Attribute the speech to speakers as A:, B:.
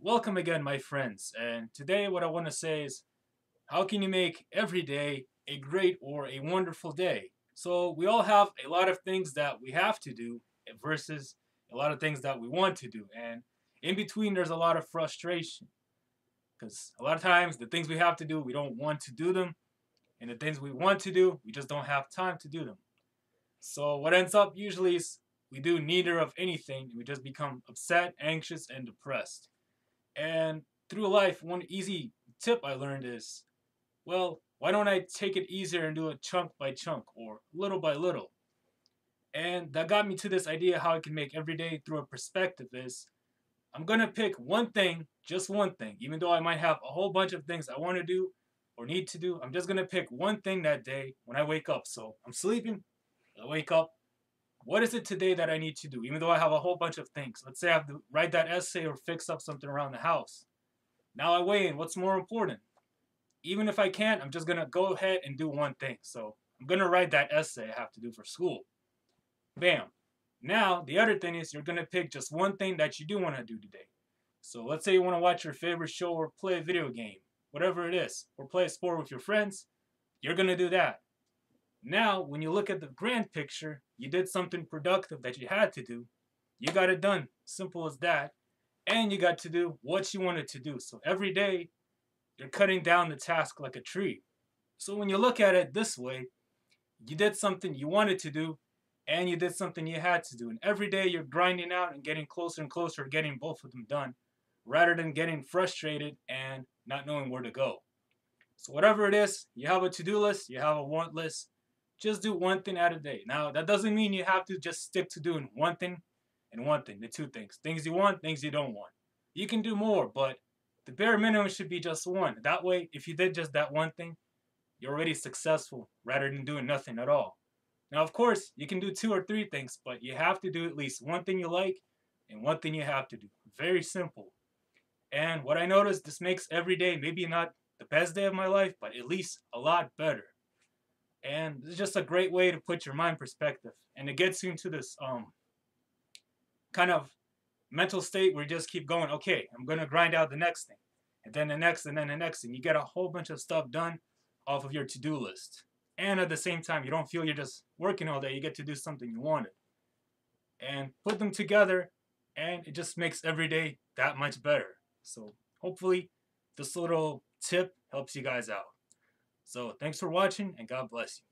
A: Welcome again, my friends. And today, what I want to say is how can you make every day a great or a wonderful day? So, we all have a lot of things that we have to do versus a lot of things that we want to do. And in between, there's a lot of frustration because a lot of times the things we have to do, we don't want to do them. And the things we want to do, we just don't have time to do them. So, what ends up usually is we do neither of anything. We just become upset, anxious, and depressed. And through life, one easy tip I learned is, well, why don't I take it easier and do it chunk by chunk or little by little? And that got me to this idea how I can make every day through a perspective is I'm gonna pick one thing, just one thing, even though I might have a whole bunch of things I want to do or need to do. I'm just gonna pick one thing that day when I wake up. So I'm sleeping, I wake up. What is it today that I need to do? Even though I have a whole bunch of things. Let's say I have to write that essay or fix up something around the house. Now I weigh in what's more important. Even if I can't, I'm just gonna go ahead and do one thing. So I'm gonna write that essay I have to do for school. Bam. Now the other thing is you're gonna pick just one thing that you do want to do today. So let's say you want to watch your favorite show or play a video game, whatever it is, or play a sport with your friends, you're gonna do that. Now, when you look at the grand picture, you did something productive that you had to do. You got it done. Simple as that. And you got to do what you wanted to do. So every day, you're cutting down the task like a tree. So when you look at it this way, you did something you wanted to do and you did something you had to do. And every day you're grinding out and getting closer and closer to getting both of them done rather than getting frustrated and not knowing where to go. So whatever it is, you have a to-do list, you have a want list, just do one thing at a day. Now, that doesn't mean you have to just stick to doing one thing and one thing, the two things. Things you want, things you don't want. You can do more, but the bare minimum should be just one. That way, if you did just that one thing, you're already successful rather than doing nothing at all. Now, of course, you can do two or three things, but you have to do at least one thing you like and one thing you have to do. Very simple. And what I noticed, this makes every day maybe not the best day of my life, but at least a lot better. And it's just a great way to put your mind in perspective. And it gets you into this kind of mental state where you just keep going, okay, I'm gonna grind out the next thing. And then the next and then the next and you get a whole bunch of stuff done off of your to-do list. And at the same time, you don't feel you're just working all day, you get to do something you wanted. And put them together and it just makes every day that much better. So hopefully this little tip helps you guys out. So thanks for watching and God bless you.